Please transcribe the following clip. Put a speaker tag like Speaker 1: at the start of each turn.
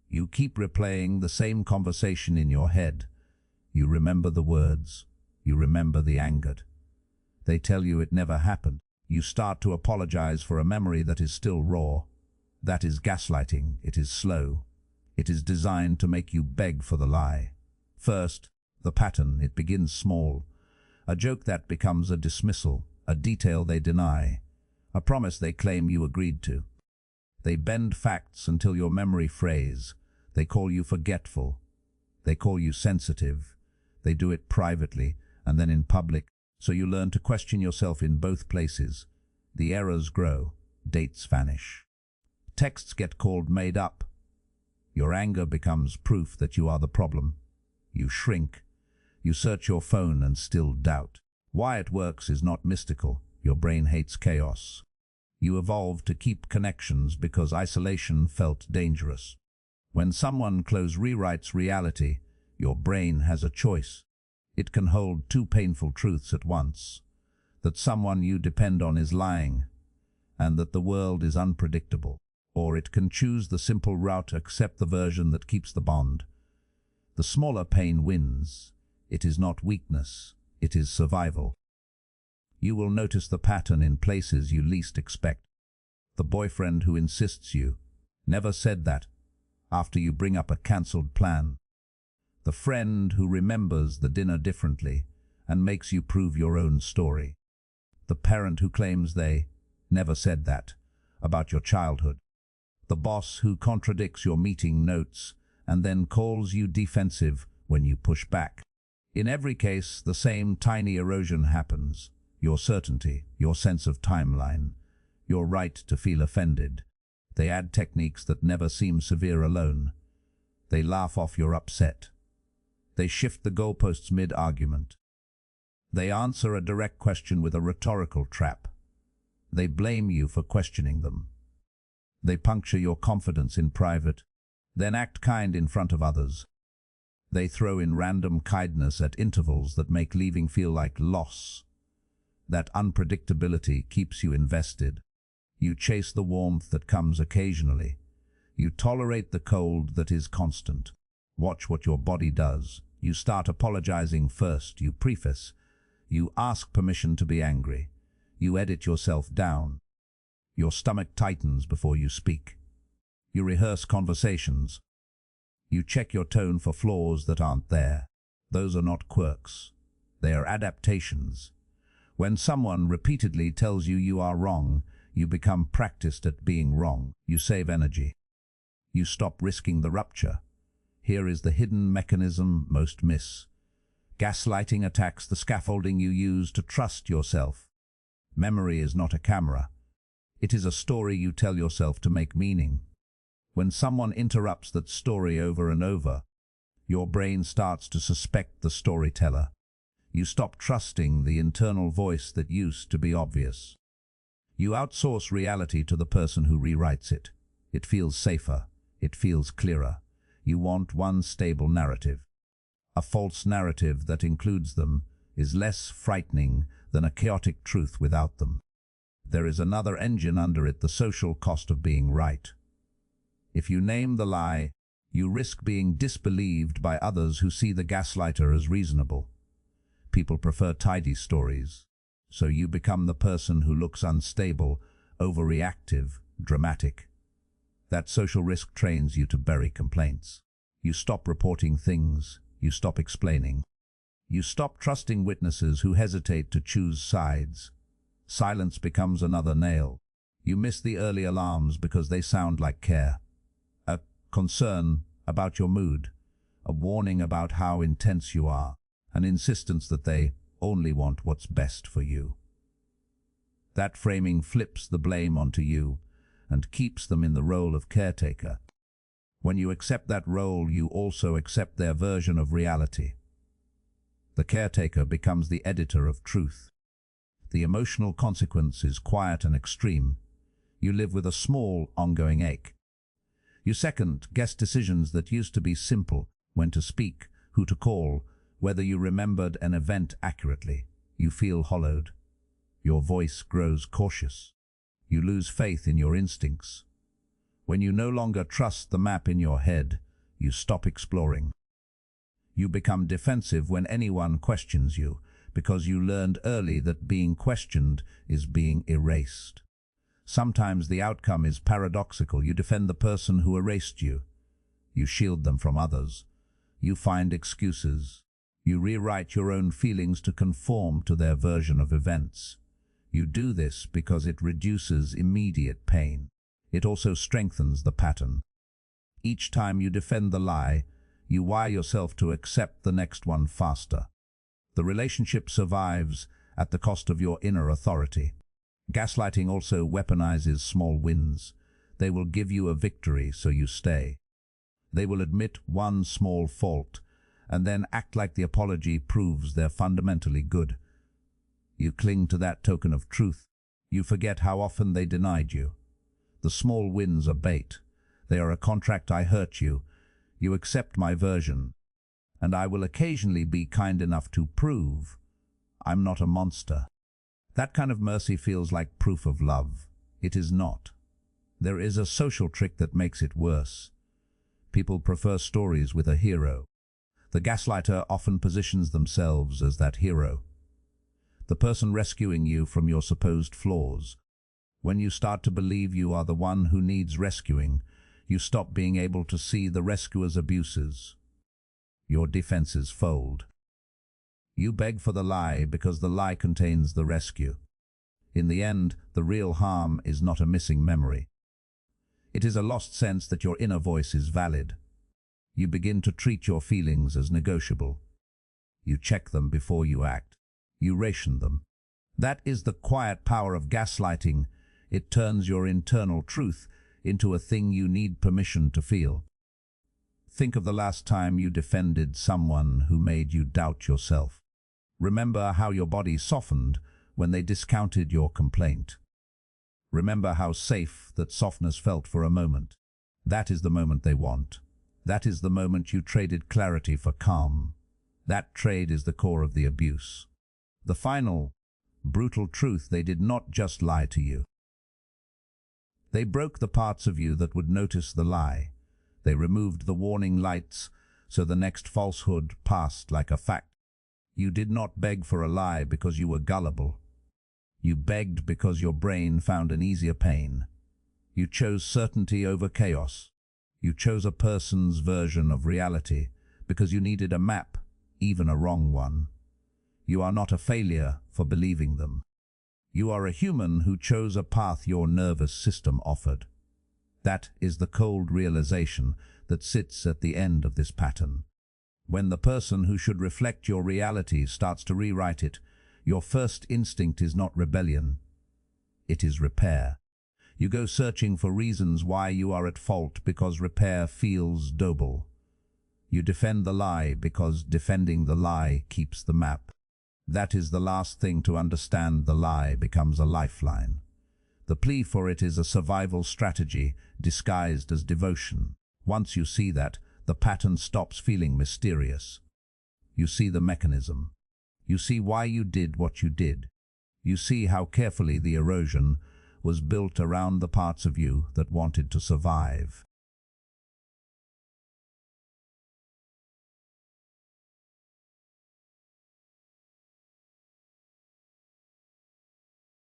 Speaker 1: You keep replaying the same conversation in your head. You remember the words. You remember the anger. They tell you it never happened. You start to apologize for a memory that is still raw. That is gaslighting. It is slow. It is designed to make you beg for the lie. First, the pattern. It begins small. A joke that becomes a dismissal, a detail they deny, a promise they claim you agreed to. They bend facts until your memory frays. They call you forgetful. They call you sensitive. They do it privately and then in public, so you learn to question yourself in both places. The errors grow. Dates vanish. Texts get called made up. Your anger becomes proof that you are the problem. You shrink. You search your phone and still doubt. Why it works is not mystical. Your brain hates chaos. You evolved to keep connections because isolation felt dangerous. When someone close rewrites reality, your brain has a choice. It can hold two painful truths at once: that someone you depend on is lying, and that the world is unpredictable. Or it can choose the simple route, accept the version that keeps the bond. The smaller pain wins. It is not weakness, it is survival. You will notice the pattern in places you least expect. The boyfriend who insists you never said that after you bring up a cancelled plan. The friend who remembers the dinner differently and makes you prove your own story. The parent who claims they never said that about your childhood. The boss who contradicts your meeting notes and then calls you defensive when you push back. In every case, the same tiny erosion happens. Your certainty, your sense of timeline, your right to feel offended. They add techniques that never seem severe alone. They laugh off your upset. They shift the goalposts mid-argument. They answer a direct question with a rhetorical trap. They blame you for questioning them. They puncture your confidence in private, then act kind in front of others. They throw in random kindness at intervals that make leaving feel like loss. That unpredictability keeps you invested. You chase the warmth that comes occasionally. You tolerate the cold that is constant. Watch what your body does. You start apologizing first. You preface. You ask permission to be angry. You edit yourself down. Your stomach tightens before you speak. You rehearse conversations. You check your tone for flaws that aren't there. Those are not quirks. They are adaptations. When someone repeatedly tells you you are wrong, you become practiced at being wrong. You save energy. You stop risking the rupture. Here is the hidden mechanism most miss. Gaslighting attacks the scaffolding you use to trust yourself. Memory is not a camera. It is a story you tell yourself to make meaning. When someone interrupts that story over and over, your brain starts to suspect the storyteller. You stop trusting the internal voice that used to be obvious. You outsource reality to the person who rewrites it. It feels safer. It feels clearer. You want one stable narrative. A false narrative that includes them is less frightening than a chaotic truth without them. There is another engine under it: the social cost of being right. If you name the lie, you risk being disbelieved by others who see the gaslighter as reasonable. People prefer tidy stories, so you become the person who looks unstable, overreactive, dramatic. That social risk trains you to bury complaints. You stop reporting things. You stop explaining. You stop trusting witnesses who hesitate to choose sides. Silence becomes another nail. You miss the early alarms because they sound like care. A concern about your mood, a warning about how intense you are, an insistence that they only want what's best for you. That framing flips the blame onto you and keeps them in the role of caretaker. When you accept that role, you also accept their version of reality. The caretaker becomes the editor of truth. The emotional consequence is quiet and extreme. You live with a small, ongoing ache. You second-guess decisions that used to be simple: when to speak, who to call, whether you remembered an event accurately. You feel hollowed. Your voice grows cautious. You lose faith in your instincts. When you no longer trust the map in your head, you stop exploring. You become defensive when anyone questions you, because you learned early that being questioned is being erased. Sometimes the outcome is paradoxical. You defend the person who erased you. You shield them from others. You find excuses. You rewrite your own feelings to conform to their version of events. You do this because it reduces immediate pain. It also strengthens the pattern. Each time you defend the lie, you wire yourself to accept the next one faster. The relationship survives at the cost of your inner authority. Gaslighting also weaponizes small wins. They will give you a victory so you stay. They will admit one small fault and then act like the apology proves they're fundamentally good. You cling to that token of truth. You forget how often they denied you. The small wins are bait. They are a contract. I hurt you. You accept my version. And I will occasionally be kind enough to prove I'm not a monster. That kind of mercy feels like proof of love. It is not. There is a social trick that makes it worse. People prefer stories with a hero. The gaslighter often positions themselves as that hero, the person rescuing you from your supposed flaws. When you start to believe you are the one who needs rescuing, you stop being able to see the rescuer's abuses. Your defenses fold. You beg for the lie because the lie contains the rescue. In the end, the real harm is not a missing memory. It is a lost sense that your inner voice is valid. You begin to treat your feelings as negotiable. You check them before you act. You ration them. That is the quiet power of gaslighting. It turns your internal truth into a thing you need permission to feel. Think of the last time you defended someone who made you doubt yourself. Remember how your body softened when they discounted your complaint. Remember how safe that softness felt for a moment. That is the moment they want. That is the moment you traded clarity for calm. That trade is the core of the abuse. The final, brutal truth: they did not just lie to you. They broke the parts of you that would notice the lie. They removed the warning lights so the next falsehood passed like a fact. You did not beg for a lie because you were gullible. You begged because your brain found an easier pain. You chose certainty over chaos. You chose a person's version of reality because you needed a map, even a wrong one. You are not a failure for believing them. You are a human who chose a path your nervous system offered. That is the cold realization that sits at the end of this pattern. When the person who should reflect your reality starts to rewrite it, your first instinct is not rebellion. It is repair. You go searching for reasons why you are at fault because repair feels doable. You defend the lie because defending the lie keeps the map. That is the last thing to understand. The lie becomes a lifeline. The plea for it is a survival strategy disguised as devotion. Once you see that, the pattern stops feeling mysterious. You see the mechanism. You see why you did what you did. You see how carefully the erosion was built around the parts of you that wanted to survive.